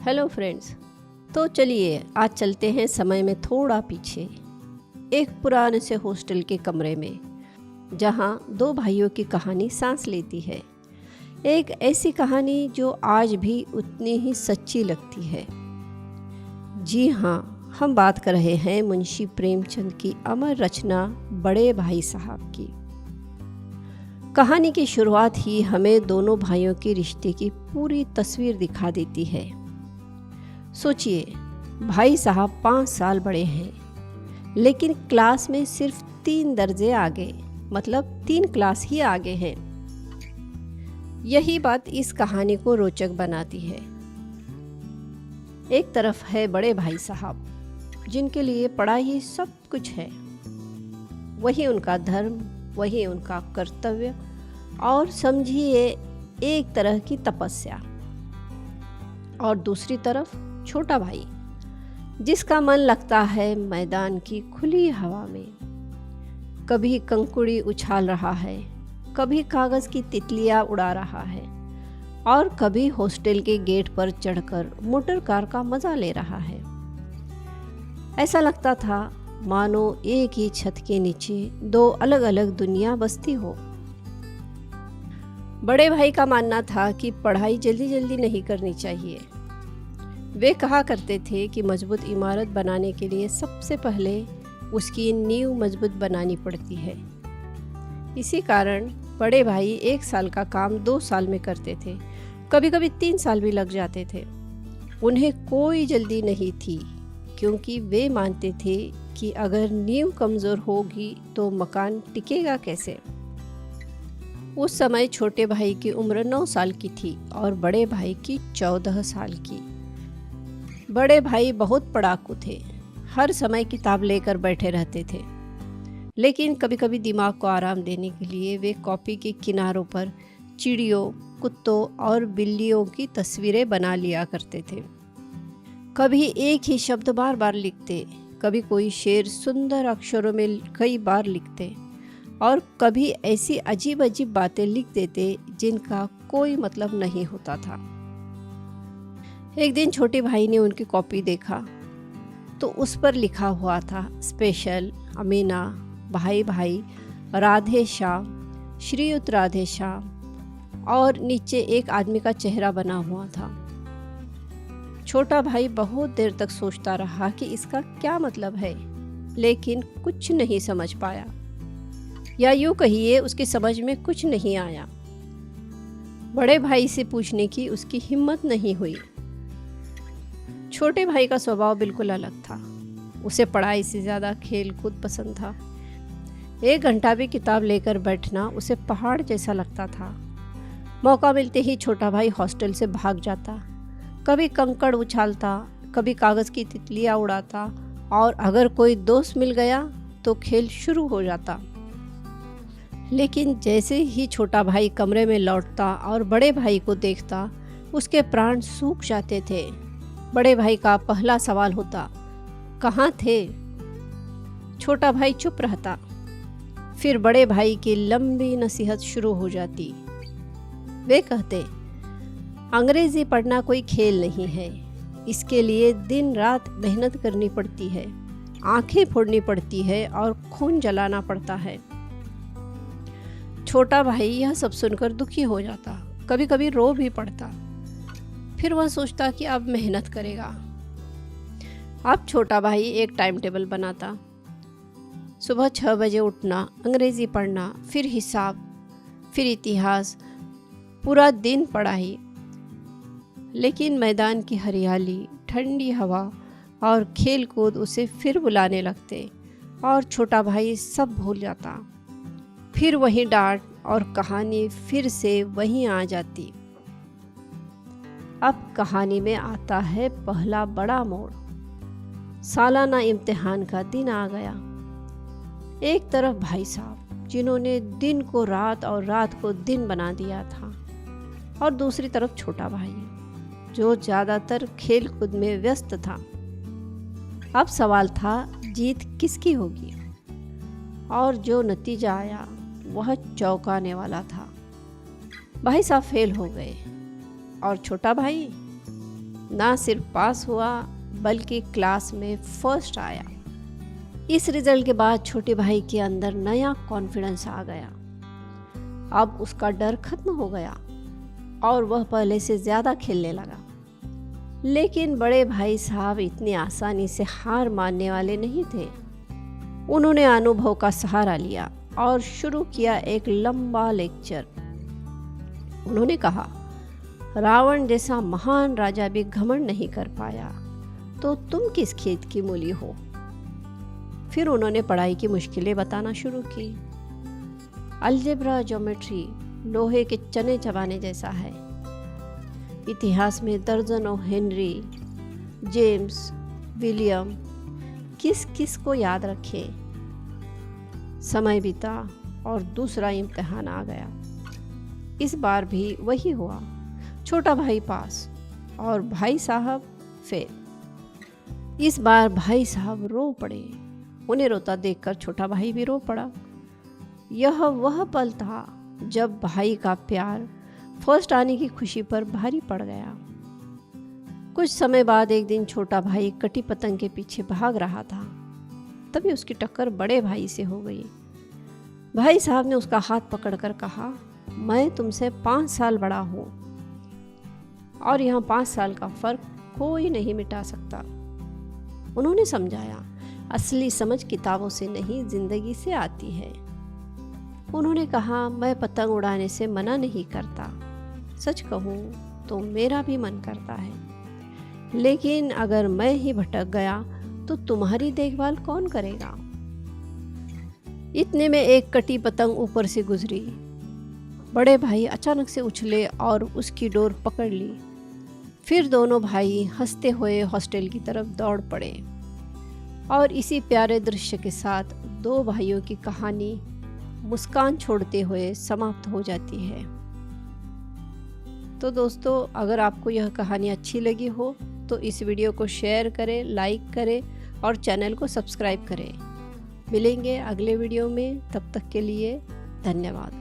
Hello friends. तो चलिए आज चलते हैं समय में थोड़ा पीछे, एक पुराने से हॉस्टल के कमरे में, जहां दो भाइयों की कहानी सांस लेती है। एक ऐसी कहानी जो आज भी उतनी ही सच्ची लगती है। जी हाँ, हम बात कर रहे हैं मुंशी प्रेमचंद की अमर रचना बड़े भाई साहब की। कहानी की शुरुआत ही हमें दोनों भाइयों के रिश्ते की पूरी तस्वीर दिखा देती है। सोचिए, भाई साहब 5 साल बड़े हैं, लेकिन क्लास में सिर्फ 3 दर्जे आगे, मतलब 3 क्लास ही आगे हैं। यही बात इस कहानी को रोचक बनाती है। एक तरफ है बड़े भाई साहब, जिनके लिए पढ़ाई सब कुछ है, वही उनका धर्म, वही उनका कर्तव्य, और समझिए एक तरह की तपस्या। और दूसरी तरफ छोटा भाई, जिसका मन लगता है मैदान की खुली हवा में। कभी कंकुड़ी उछाल रहा है, कभी कागज की तितलियां उड़ा रहा है, और कभी हॉस्टल के गेट पर चढ़कर मोटर कार का मजा ले रहा है। ऐसा लगता था मानो एक ही छत के नीचे 2 अलग अलग दुनिया बसती हो। बड़े भाई का मानना था कि पढ़ाई जल्दी जल्दी नहीं करनी चाहिए। वे कहा करते थे कि मजबूत इमारत बनाने के लिए सबसे पहले उसकी नींव मजबूत बनानी पड़ती है। इसी कारण बड़े भाई 1 साल का काम 2 साल में करते थे, कभी कभी 3 साल भी लग जाते थे। उन्हें कोई जल्दी नहीं थी, क्योंकि वे मानते थे कि अगर नींव कमज़ोर होगी तो मकान टिकेगा कैसे। उस समय छोटे भाई की उम्र 9 साल की थी और बड़े भाई की 14 साल की। बड़े भाई बहुत पढ़ाकू थे, हर समय किताब लेकर बैठे रहते थे, लेकिन कभी कभी दिमाग को आराम देने के लिए वे कॉपी के किनारों पर चिड़ियों, कुत्तों और बिल्लियों की तस्वीरें बना लिया करते थे। कभी एक ही शब्द बार बार लिखते, कभी कोई शेर सुंदर अक्षरों में कई बार लिखते, और कभी ऐसी अजीब अजीब बातें लिख देते जिनका कोई मतलब नहीं होता था। एक दिन छोटे भाई ने उनकी कॉपी देखा तो उस पर लिखा हुआ था स्पेशल, अमीना, भाई भाई, राधे श्याम, श्रीयुत राधे श्याम, और नीचे एक आदमी का चेहरा बना हुआ था। छोटा भाई बहुत देर तक सोचता रहा कि इसका क्या मतलब है, लेकिन कुछ नहीं समझ पाया, या यूँ कहिए उसकी समझ में कुछ नहीं आया। बड़े भाई से पूछने की उसकी हिम्मत नहीं हुई। छोटे भाई का स्वभाव बिल्कुल अलग था। उसे पढ़ाई से ज़्यादा खेल कूद पसंद था। 1 घंटा भी किताब लेकर बैठना उसे पहाड़ जैसा लगता था। मौका मिलते ही छोटा भाई हॉस्टल से भाग जाता, कभी कंकड़ उछालता, कभी कागज़ की तितलियाँ उड़ाता, और अगर कोई दोस्त मिल गया तो खेल शुरू हो जाता। लेकिन जैसे ही छोटा भाई कमरे में लौटता और बड़े भाई को देखता, उसके प्राण सूख जाते थे। बड़े भाई का पहला सवाल होता, कहाँ थे? छोटा भाई चुप रहता। फिर बड़े भाई की लंबी नसीहत शुरू हो जाती। वे कहते, अंग्रेजी पढ़ना कोई खेल नहीं है, इसके लिए दिन रात मेहनत करनी पड़ती है, आंखें फोड़नी पड़ती है और खून जलाना पड़ता है। छोटा भाई यह सब सुनकर दुखी हो जाता, कभी कभी रो भी पड़ता। फिर वह सोचता कि अब मेहनत करेगा। अब छोटा भाई एक टाइम टेबल बनाता। सुबह 6 बजे उठना, अंग्रेजी पढ़ना, फिर हिसाब, फिर इतिहास, पूरा दिन पढ़ाई। लेकिन मैदान की हरियाली, ठंडी हवा और खेल कूद उसे फिर बुलाने लगते, और छोटा भाई सब भूल जाता। फिर वही डांट और कहानी फिर से वहीं आ जाती। अब कहानी में आता है पहला बड़ा मोड़। सालाना इम्तिहान का दिन आ गया। एक तरफ भाई साहब, जिन्होंने दिन को रात और रात को दिन बना दिया था, और दूसरी तरफ छोटा भाई, जो ज़्यादातर खेल कूद में व्यस्त था। अब सवाल था जीत किसकी होगी, और जो नतीजा आया वह चौंकाने वाला था। भाई साहब फेल हो गए, और छोटा भाई ना सिर्फ पास हुआ बल्कि क्लास में फर्स्ट आया। इस रिजल्ट के बाद छोटे भाई के अंदर नया कॉन्फिडेंस आ गया। अब उसका डर खत्म हो गया और वह पहले से ज़्यादा खेलने लगा। लेकिन बड़े भाई साहब इतनी आसानी से हार मानने वाले नहीं थे। उन्होंने अनुभव का सहारा लिया और शुरू किया एक लंबा लेक्चर। उन्होंने कहा, रावण जैसा महान राजा भी घमंड नहीं कर पाया, तो तुम किस खेत की मूली हो। फिर उन्होंने पढ़ाई की मुश्किलें बताना शुरू की। अलजेब्रा, ज्योमेट्री लोहे के चने चबाने जैसा है। इतिहास में दर्जनों हेनरी, जेम्स, विलियम, किस किस को याद रखे। समय बीता और दूसरा इम्तिहान आ गया। इस बार भी वही हुआ। छोटा भाई पास और भाई साहब फेल। इस बार भाई साहब रो पड़े। उन्हें रोता देखकर छोटा भाई भी रो पड़ा। यह वह पल था जब भाई का प्यार फर्स्ट आने की खुशी पर भारी पड़ गया। कुछ समय बाद एक दिन छोटा भाई कटी पतंग के पीछे भाग रहा था। तभी उसकी टक्कर बड़े भाई से हो गई। भाई साहब ने उसका हाथ पकड़कर कहा, मैं तुमसे 5 साल बड़ा हूँ और यहाँ 5 साल का फर्क कोई नहीं मिटा सकता। उन्होंने समझाया, असली समझ किताबों से नहीं जिंदगी से आती है। उन्होंने कहा, मैं पतंग उड़ाने से मना नहीं करता। सच कहूँ तो मेरा भी मन करता है, लेकिन अगर मैं ही भटक गया तो तुम्हारी देखभाल कौन करेगा। इतने में एक कटी पतंग ऊपर से गुजरी। बड़े भाई अचानक से उछले और उसकी डोर पकड़ ली। फिर दोनों भाई हंसते हुए हॉस्टल की तरफ दौड़ पड़े। और इसी प्यारे दृश्य के साथ 2 भाइयों की कहानी मुस्कान छोड़ते हुए समाप्त हो जाती है। तो दोस्तों, अगर आपको यह कहानी अच्छी लगी हो तो इस वीडियो को शेयर करें, लाइक करें और चैनल को सब्सक्राइब करें। मिलेंगे अगले वीडियो में, तब तक के लिए धन्यवाद।